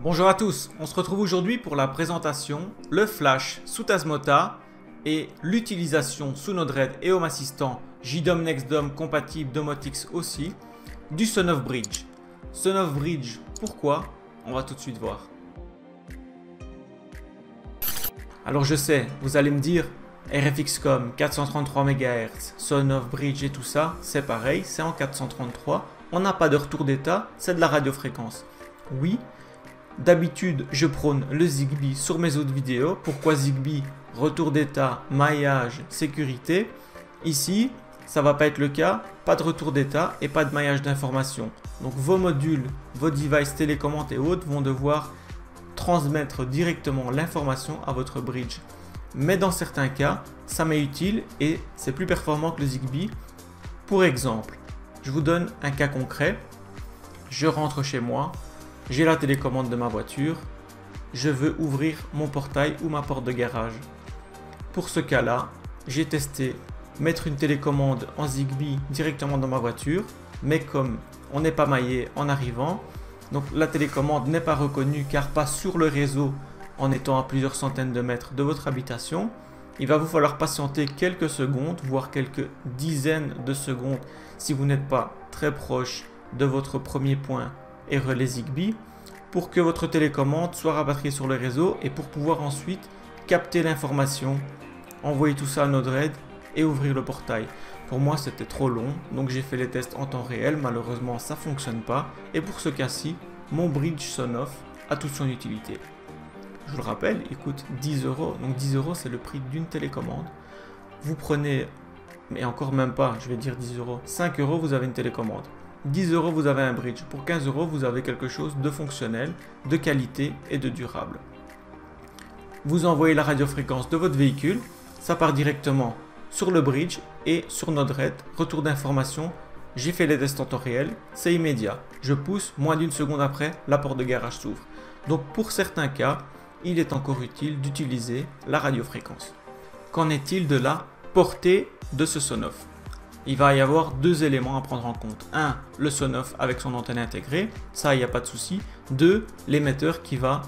Bonjour à tous, on se retrouve aujourd'hui pour la présentation, le flash sous Tasmota et l'utilisation sous Node-RED et Home Assistant JDOM NextDOM compatible Domotix aussi du Sonoff Bridge. Sonoff Bridge, pourquoi? On va tout de suite voir. Alors je sais, vous allez me dire RFX-COM 433 MHz, Sonoff Bridge et tout ça, c'est pareil, c'est en 433, on n'a pas de retour d'état, c'est de la radiofréquence. Oui. D'habitude, je prône le Zigbee sur mes autres vidéos. Pourquoi Zigbee? Retour d'état, maillage, sécurité. Ici, ça va pas être le cas. Pas de retour d'état et pas de maillage d'information. Donc vos modules, vos devices télécommandes et autres vont devoir transmettre directement l'information à votre bridge. Mais dans certains cas, ça m'est utile et c'est plus performant que le Zigbee. Pour exemple, je vous donne un cas concret. Je rentre chez moi. J'ai la télécommande de ma voiture, je veux ouvrir mon portail ou ma porte de garage. Pour ce cas-là, j'ai testé mettre une télécommande en Zigbee directement dans ma voiture, mais comme on n'est pas maillé en arrivant, donc la télécommande n'est pas reconnue car pas sur le réseau en étant à plusieurs centaines de mètres de votre habitation, il va vous falloir patienter quelques secondes, voire quelques dizaines de secondes si vous n'êtes pas très proche de votre premier point et relais Zigbee pour que votre télécommande soit rapatriée sur le réseau et pour pouvoir ensuite capter l'information, envoyer tout ça à Node-RED et ouvrir le portail. Pour moi c'était trop long, donc j'ai fait les tests en temps réel, malheureusement ça fonctionne pas et pour ce cas-ci, mon bridge Sonoff a toute son utilité. Je vous le rappelle, il coûte 10 €, donc 10 € c'est le prix d'une télécommande. Vous prenez, mais encore même pas, je vais dire 10 €, 5 € vous avez une télécommande. 10 € vous avez un bridge, pour 15 € vous avez quelque chose de fonctionnel, de qualité et de durable. Vous envoyez la radiofréquence de votre véhicule, ça part directement sur le bridge et sur Node-RED, retour d'information, j'ai fait les tests en temps réel, c'est immédiat. Je pousse, moins d'une seconde après, la porte de garage s'ouvre. Donc pour certains cas, il est encore utile d'utiliser la radiofréquence. Qu'en est-il de la portée de ce Sonoff? Il va y avoir deux éléments à prendre en compte. Un, le Sonoff avec son antenne intégrée, ça il n'y a pas de souci. Deux, l'émetteur qui va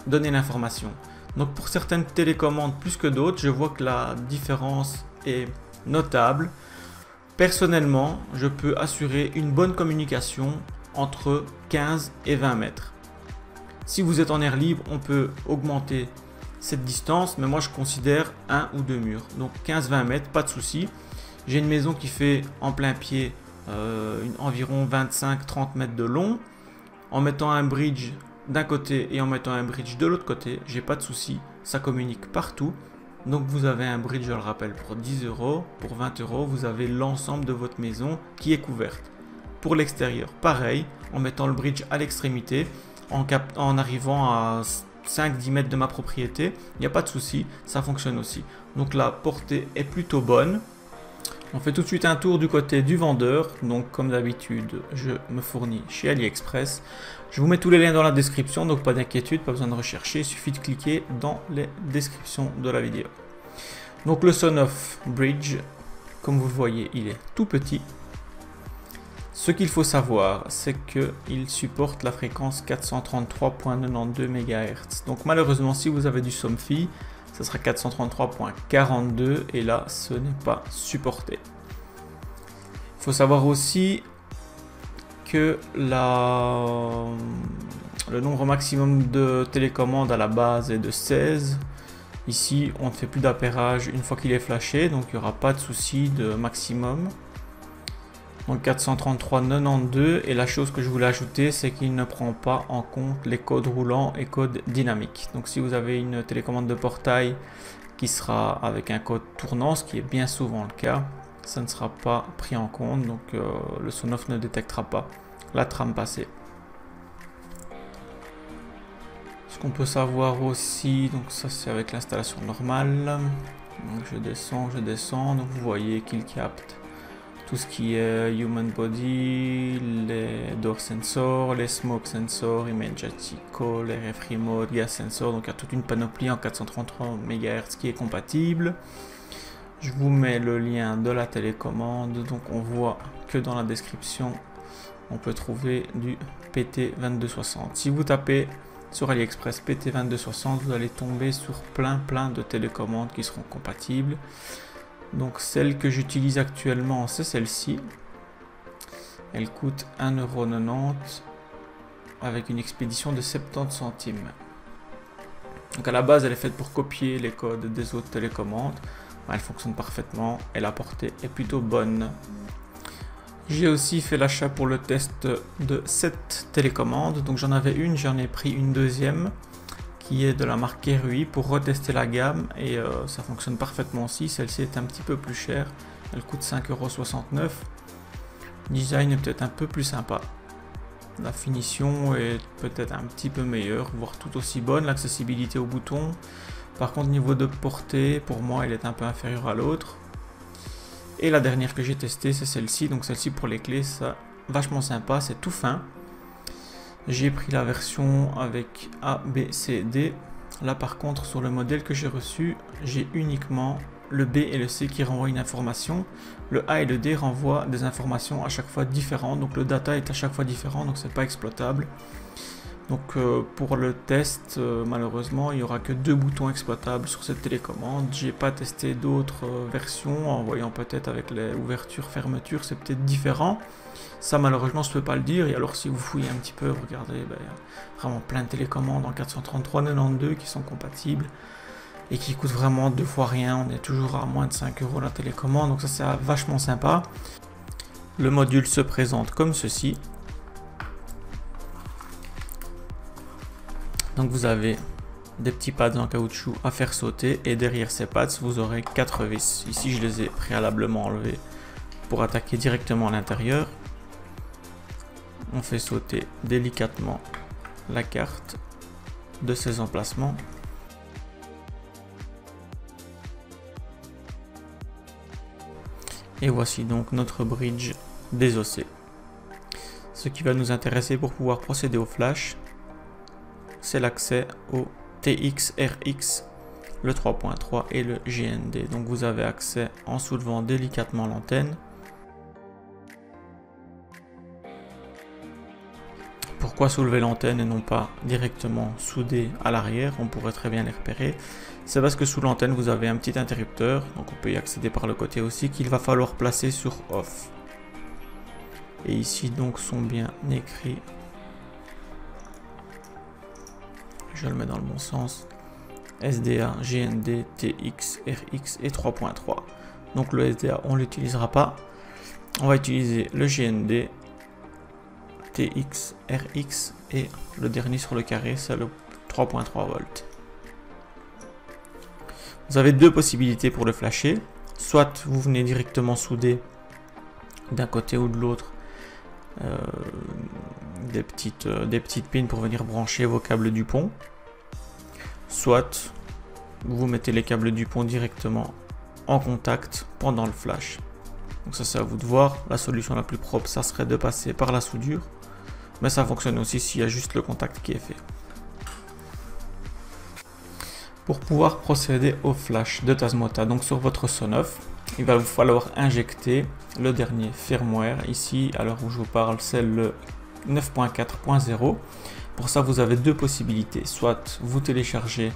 donner l'information. Donc pour certaines télécommandes plus que d'autres, je vois que la différence est notable. Personnellement, je peux assurer une bonne communication entre 15 et 20 mètres. Si vous êtes en air libre, on peut augmenter cette distance, mais moi je considère un ou deux murs. Donc 15-20 mètres, pas de souci. J'ai une maison qui fait en plein pied environ 25-30 mètres de long. En mettant un bridge d'un côté et en mettant un bridge de l'autre côté, j'ai pas de souci, ça communique partout. Donc vous avez un bridge, je le rappelle, pour 10 €, pour 20 €, vous avez l'ensemble de votre maison qui est couverte. Pour l'extérieur, pareil, en mettant le bridge à l'extrémité, en arrivant à 5-10 mètres de ma propriété, il n'y a pas de souci, ça fonctionne aussi. Donc la portée est plutôt bonne. On fait tout de suite un tour du côté du vendeur. Donc comme d'habitude, je me fournis chez AliExpress. Je vous mets tous les liens dans la description, donc pas d'inquiétude, pas besoin de rechercher, il suffit de cliquer dans les descriptions de la vidéo. Donc le Sonoff Bridge, comme vous le voyez, il est tout petit. Ce qu'il faut savoir, c'est qu'il supporte la fréquence 433.92 MHz. Donc malheureusement, si vous avez du Somfy, ce sera 433.42 et là ce n'est pas supporté. Il faut savoir aussi que le nombre maximum de télécommandes à la base est de 16. Ici on ne fait plus d'appairage une fois qu'il est flashé, donc il n'y aura pas de souci de maximum. Donc 433.92 et la chose que je voulais ajouter, c'est qu'il ne prend pas en compte les codes roulants et codes dynamiques. Donc si vous avez une télécommande de portail qui sera avec un code tournant, ce qui est bien souvent le cas, ça ne sera pas pris en compte, donc le Sonoff ne détectera pas la trame passée. Ce qu'on peut savoir aussi, donc ça c'est avec l'installation normale. Donc je descends, donc vous voyez qu'il capte tout ce qui est Human Body, les Door Sensors, les Smoke Sensors, Imagetico, les RF Remote, Gas Sensor, donc il y a toute une panoplie en 433 MHz qui est compatible. Je vous mets le lien de la télécommande, donc on voit que dans la description on peut trouver du PT2260. Si vous tapez Sur AliExpress PT2260, vous allez tomber sur plein de télécommandes qui seront compatibles. Donc celle que j'utilise actuellement, c'est celle-ci. Elle coûte 1,90 € avec une expédition de 70 centimes. Donc à la base, elle est faite pour copier les codes des autres télécommandes. Elle fonctionne parfaitement et la portée est plutôt bonne. J'ai aussi fait l'achat pour le test de cette télécommande. Donc j'en avais une, j'en ai pris une deuxième qui est de la marque Kerui pour retester la gamme et ça fonctionne parfaitement aussi. Celle-ci est un petit peu plus chère, elle coûte 5,69 €. Design est peut-être un peu plus sympa. La finition est peut-être un petit peu meilleure, voire tout aussi bonne. L'accessibilité au bouton. Par contre, niveau de portée, pour moi, elle est un peu inférieure à l'autre. Et la dernière que j'ai testée, c'est celle-ci. Donc celle-ci pour les clés, ça vachement sympa, c'est tout fin. J'ai pris la version avec A, B, C, D. Là par contre, sur le modèle que j'ai reçu, j'ai uniquement le B et le C qui renvoient une information. Le A et le D renvoient des informations à chaque fois différentes. Donc le data est à chaque fois différent, donc c'est pas exploitable. Donc pour le test, malheureusement, il n'y aura que 2 boutons exploitables sur cette télécommande. J'ai pas testé d'autres versions, en voyant peut-être avec les ouvertures, fermetures, c'est peut-être différent. Ça malheureusement je ne peux pas le dire. Et alors si vous fouillez un petit peu, regardez, il y a vraiment plein de télécommandes en 433,92 qui sont compatibles et qui coûtent vraiment 2 fois rien. On est toujours à moins de 5 € la télécommande, donc ça c'est vachement sympa. Le module se présente comme ceci. Donc vous avez des petits pads en caoutchouc à faire sauter et derrière ces pads vous aurez 4 vis. Ici je les ai préalablement enlevés pour attaquer directement à l'intérieur. On fait sauter délicatement la carte de ses emplacements. Et voici donc notre bridge désossé. Ce qui va nous intéresser pour pouvoir procéder au flash, c'est l'accès au TX, RX, le 3.3 et le GND. Donc vous avez accès en soulevant délicatement l'antenne. Pourquoi soulever l'antenne et non pas directement souder à l'arrière? On pourrait très bien les repérer. C'est parce que sous l'antenne vous avez un petit interrupteur, donc on peut y accéder par le côté aussi, qu'il va falloir placer sur off. Et ici donc sont bien écrits, je le mets dans le bon sens, SDA, GND, TX, RX et 3.3. Donc le SDA on l'utilisera pas, on va utiliser le GND, TX, RX et le dernier sur le carré c'est le 3.3 volts. Vous avez 2 possibilités pour le flasher, soit vous venez directement souder d'un côté ou de l'autre des petites pins pour venir brancher vos câbles du pont, soit vous mettez les câbles du pont directement en contact pendant le flash. Donc ça c'est à vous de voir. La solution la plus propre ça serait de passer par la soudure, mais ça fonctionne aussi s'il y a juste le contact qui est fait. Pour pouvoir procéder au flash de Tasmota, donc sur votre Sonoff, il va vous falloir injecter le dernier firmware. Ici, à l'heure où je vous parle, c'est le 9.4.0. Pour ça, vous avez 2 possibilités. Soit vous téléchargez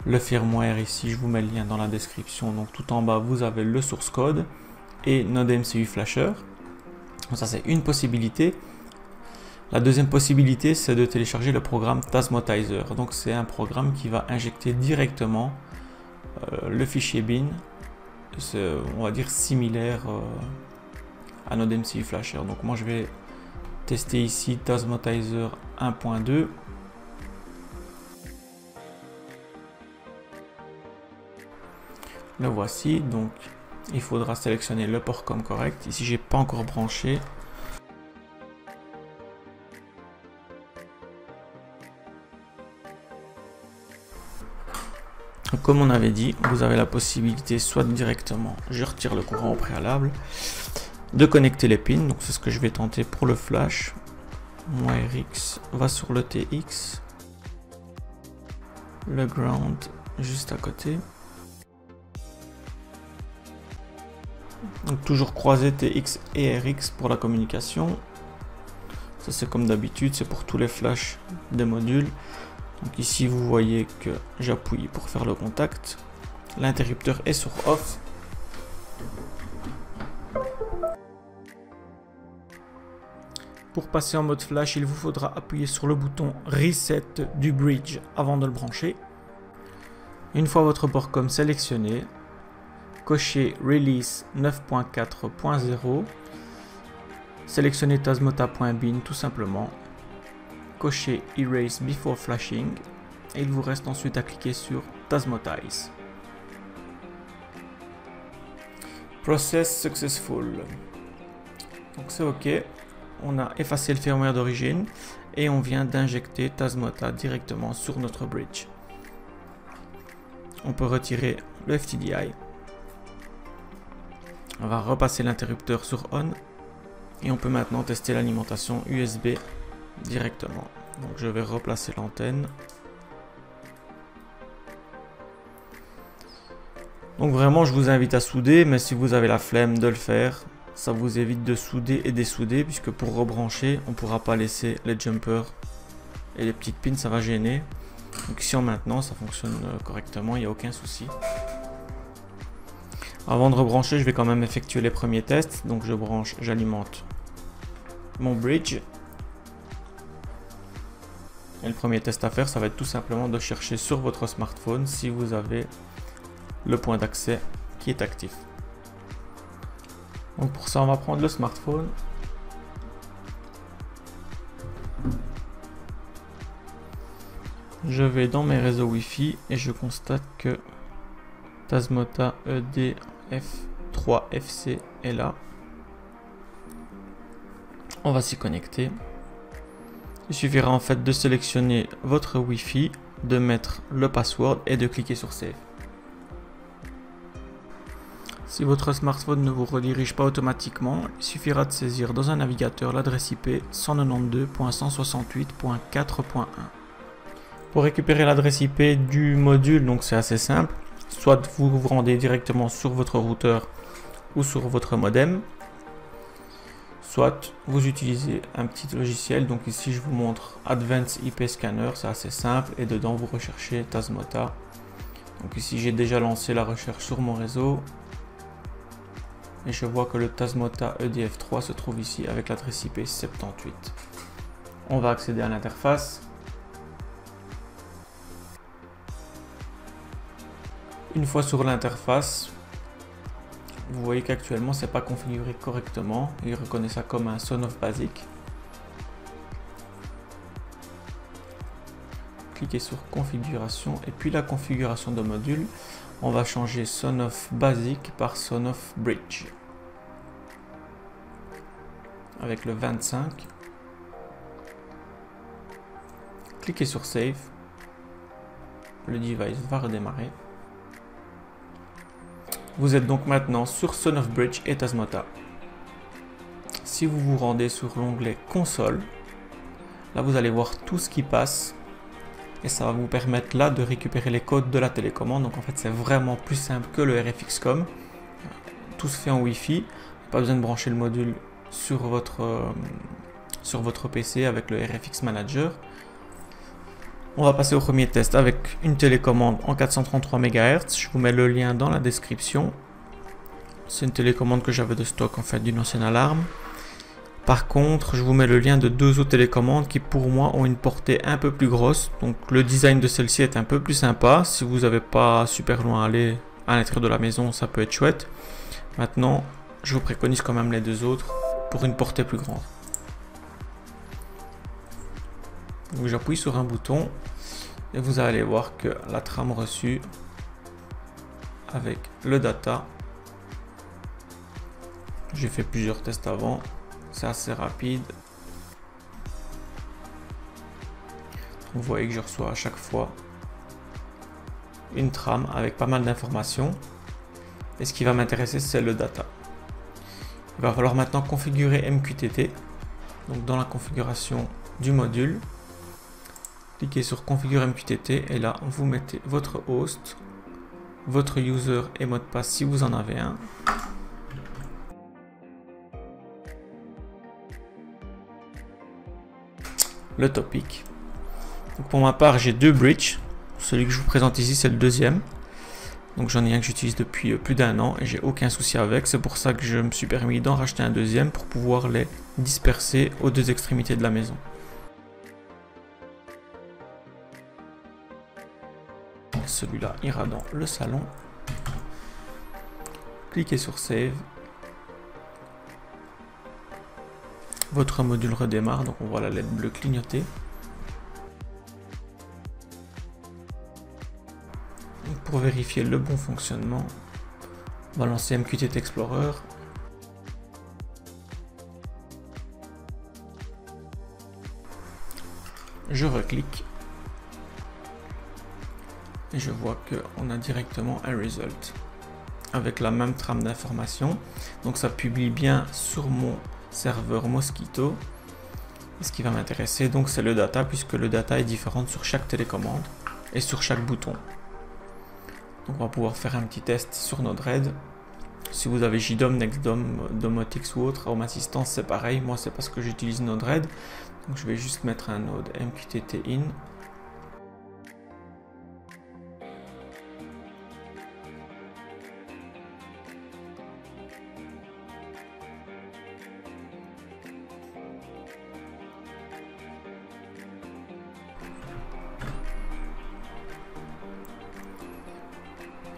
le firmware ici, je vous mets le lien dans la description. Donc tout en bas, vous avez le source code et Node MCU Flasher. Donc ça, c'est une possibilité. La deuxième possibilité, c'est de télécharger le programme Tasmotizer. Donc c'est un programme qui va injecter directement le fichier bin. C'est, on va dire, similaire à Node MCU Flasher. Donc moi je vais tester ici Tasmotizer 1.2. Le voici. Donc il faudra sélectionner le port comme correct. Ici j'ai pas encore branché. Comme on avait dit, vous avez la possibilité soit directement, je retire le courant au préalable, de connecter les pins. Donc c'est ce que je vais tenter pour le flash. Mon RX va sur le TX, le ground juste à côté. Donc toujours croiser TX et RX pour la communication. Ça c'est comme d'habitude, c'est pour tous les flashs des modules. Donc ici vous voyez que j'appuie pour faire le contact. L'interrupteur est sur off. Pour passer en mode flash, il vous faudra appuyer sur le bouton Reset du bridge avant de le brancher. Une fois votre port COM sélectionné, cochez Release 9.4.0, sélectionnez Tasmota.bin tout simplement, cochez Erase Before Flashing et il vous reste ensuite à cliquer sur Tasmotize. Process Successful. Donc c'est OK. On a effacé le firmware d'origine et on vient d'injecter Tasmota directement sur notre bridge. On peut retirer le FTDI. On va repasser l'interrupteur sur on et on peut maintenant tester l'alimentation USB directement. Donc je vais replacer l'antenne. Donc vraiment je vous invite à souder, mais si vous avez la flemme de le faire, ça vous évite de souder et dessouder, puisque pour rebrancher, on ne pourra pas laisser les jumpers et les petites pins, ça va gêner. Donc ici en maintenant, ça fonctionne correctement, il n'y a aucun souci. Avant de rebrancher, je vais quand même effectuer les premiers tests. Donc je branche, j'alimente mon bridge. Et le premier test à faire, ça va être tout simplement de chercher sur votre smartphone si vous avez le point d'accès qui est actif. Donc pour ça, on va prendre le smartphone. Je vais dans mes réseaux Wi-Fi et je constate que Tasmota EDF3FC est là. On va s'y connecter. Il suffira en fait de sélectionner votre Wi-Fi, de mettre le password et de cliquer sur Save. Si votre smartphone ne vous redirige pas automatiquement, il suffira de saisir dans un navigateur l'adresse IP 192.168.4.1. Pour récupérer l'adresse IP du module, donc c'est assez simple, soit vous vous rendez directement sur votre routeur ou sur votre modem, soit vous utilisez un petit logiciel. Donc ici je vous montre Advanced IP Scanner, c'est assez simple et dedans vous recherchez Tasmota. Donc ici j'ai déjà lancé la recherche sur mon réseau. Et je vois que le Tasmota EDF3 se trouve ici avec l'adresse IP 78. On va accéder à l'interface. Une fois sur l'interface, vous voyez qu'actuellement c'est pas configuré correctement. Il reconnaît ça comme un Sonoff basique. Cliquez sur configuration et puis la configuration de module. On va changer Sonoff basique par Sonoff bridge avec le 25. Cliquez sur Save. Le device va redémarrer. Vous êtes donc maintenant sur Sonoff bridge et Tasmota. Si vous vous rendez sur l'onglet console, là vous allez voir tout ce qui passe. Et ça va vous permettre là de récupérer les codes de la télécommande. Donc en fait c'est vraiment plus simple que le RFX-COM. Tout se fait en Wi-Fi. Pas besoin de brancher le module sur votre PC avec le RFX Manager. On va passer au premier test avec une télécommande en 433 MHz. Je vous mets le lien dans la description. C'est une télécommande que j'avais de stock en fait d'une ancienne alarme. Par contre, je vous mets le lien de deux autres télécommandes qui pour moi ont une portée un peu plus grosse. Donc le design de celle-ci est un peu plus sympa. Si vous n'avez pas super loin à aller à l'intérieur de la maison, ça peut être chouette. Maintenant, je vous préconise quand même les deux autres pour une portée plus grande. Donc j'appuie sur un bouton et vous allez voir que la trame reçue avec le data. J'ai fait plusieurs tests avant. C'est assez rapide. Vous voyez que je reçois à chaque fois une trame avec pas mal d'informations. Et ce qui va m'intéresser, c'est le data. Il va falloir maintenant configurer MQTT. Donc dans la configuration du module, cliquez sur configure MQTT et là vous mettez votre host, votre user et mot de passe si vous en avez un. Le topic. Donc pour ma part, j'ai deux bridges. Celui que je vous présente ici, c'est le deuxième. Donc j'en ai un que j'utilise depuis plus d'1 an et j'ai aucun souci avec. C'est pour ça que je me suis permis d'en racheter un deuxième pour pouvoir les disperser aux deux extrémités de la maison. Celui-là ira dans le salon. Cliquez sur Save. Votre module redémarre, donc on voit la LED bleue clignoter. Donc pour vérifier le bon fonctionnement, on va lancer MQTT Explorer. Je reclique. Et je vois qu'on a directement un result avec la même trame d'information. Donc ça publie bien sur mon serveur Mosquito. Et ce qui va m'intéresser, donc c'est le data, puisque le data est différent sur chaque télécommande et sur chaque bouton. Donc on va pouvoir faire un petit test sur Node-RED. Si vous avez JDOM, NextDOM, Domotix ou autre, Home Assistant, c'est pareil. Moi, c'est parce que j'utilise Node-RED. Donc je vais juste mettre un node MQTT in.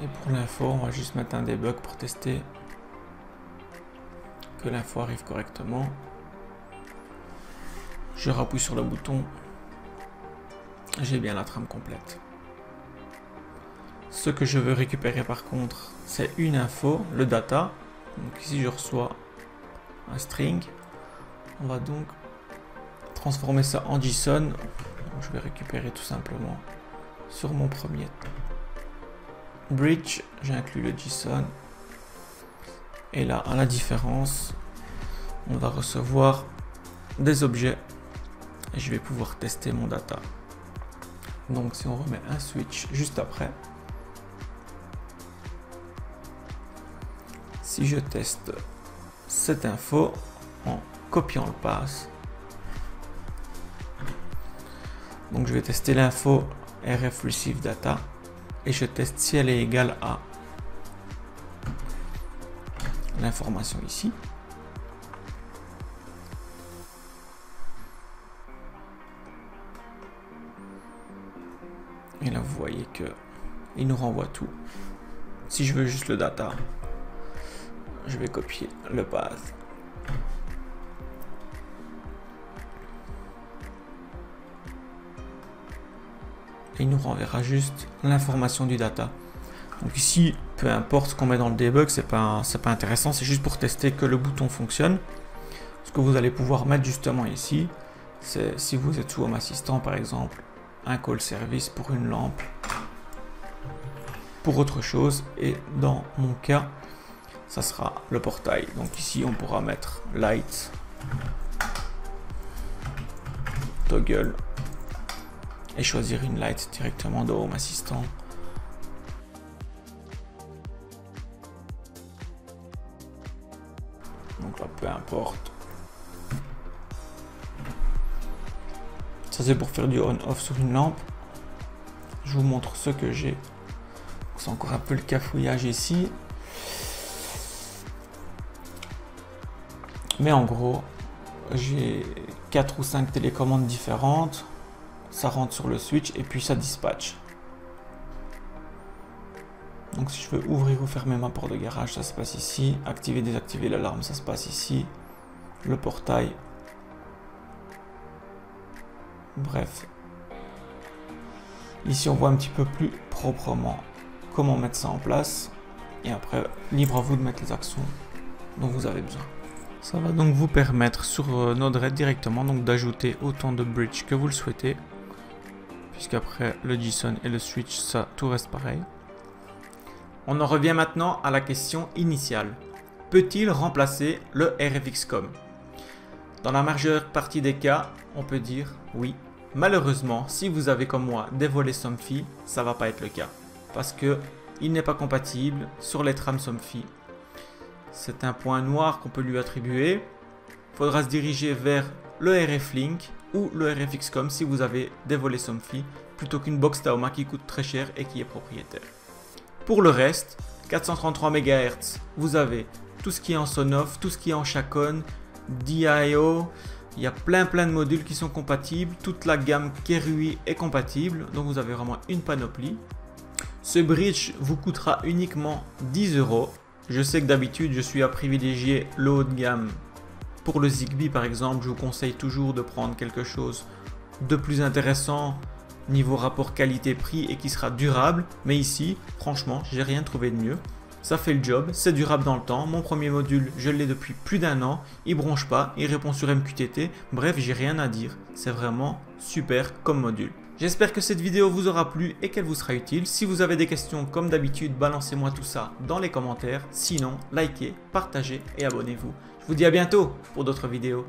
Et pour l'info, on va juste mettre un debug pour tester que l'info arrive correctement. Je rappuie sur le bouton. J'ai bien la trame complète. Ce que je veux récupérer par contre, c'est une info, le data. Donc ici, je reçois un string. On va donc transformer ça en JSON. Donc, je vais récupérer tout simplement sur mon premier bridge, j'ai inclus le JSON. Et là, à la différence, on va recevoir des objets et je vais pouvoir tester mon data. Donc si on remet un switch juste après, si je teste cette info en copiant le path, donc je vais tester l'info RF receive data et je teste si elle est égale à l'information ici. Et là vous voyez que il nous renvoie tout. Si je veux juste le data, je vais copier le path. Et il nous renverra juste l'information du data. Donc ici, peu importe ce qu'on met dans le debug, c'est pas intéressant, c'est juste pour tester que le bouton fonctionne. Ce que vous allez pouvoir mettre justement ici, c'est si vous êtes sous Home Assistant par exemple, un call service pour une lampe, pour autre chose, et dans mon cas, ça sera le portail. Donc ici, on pourra mettre light, toggle, et choisir une light directement de Home Assistant. Donc là, peu importe. Ça, c'est pour faire du on-off sur une lampe. Je vous montre ce que j'ai. C'est encore un peu le cafouillage ici. Mais en gros, j'ai 4 ou 5 télécommandes différentes. Ça rentre sur le switch et puis ça dispatche. Donc si je veux ouvrir ou fermer ma porte de garage, ça se passe ici. Activer, désactiver l'alarme, ça se passe ici. Le portail. Bref. Ici on voit un petit peu plus proprement comment mettre ça en place. Et après, libre à vous de mettre les actions dont vous avez besoin. Ça va donc vous permettre sur Node-RED directement donc d'ajouter autant de bridges que vous le souhaitez. Puisqu'après le JSON et le switch, ça tout reste pareil. On en revient maintenant à la question initiale. Peut-il remplacer le RFXCOM? Dans la majeure partie des cas, on peut dire oui. Malheureusement, si vous avez comme moi des volets Somfy, ça va pas être le cas. Parce que il n'est pas compatible sur les trames Somfy. C'est un point noir qu'on peut lui attribuer. Il faudra se diriger vers le RF-Link ou le RFX.com si vous avez des volets Somfy plutôt qu'une box Taoma qui coûte très cher et qui est propriétaire. Pour le reste, 433 MHz, vous avez tout ce qui est en Sonoff, tout ce qui est en Chacon, DIO, il y a plein de modules qui sont compatibles, toute la gamme Kerui est compatible, donc vous avez vraiment une panoplie. Ce bridge vous coûtera uniquement 10 €. Je sais que d'habitude je suis à privilégier le haut de gamme. Pour le Zigbee par exemple, je vous conseille toujours de prendre quelque chose de plus intéressant niveau rapport qualité-prix et qui sera durable, mais ici franchement j'ai rien trouvé de mieux. Ça fait le job, c'est durable dans le temps. Mon premier module, je l'ai depuis plus d'1 an, il bronche pas, il répond sur MQTT, bref j'ai rien à dire, c'est vraiment super comme module. J'espère que cette vidéo vous aura plu et qu'elle vous sera utile. Si vous avez des questions comme d'habitude, balancez-moi tout ça dans les commentaires. Sinon, likez, partagez et abonnez-vous. Je vous dis à bientôt pour d'autres vidéos.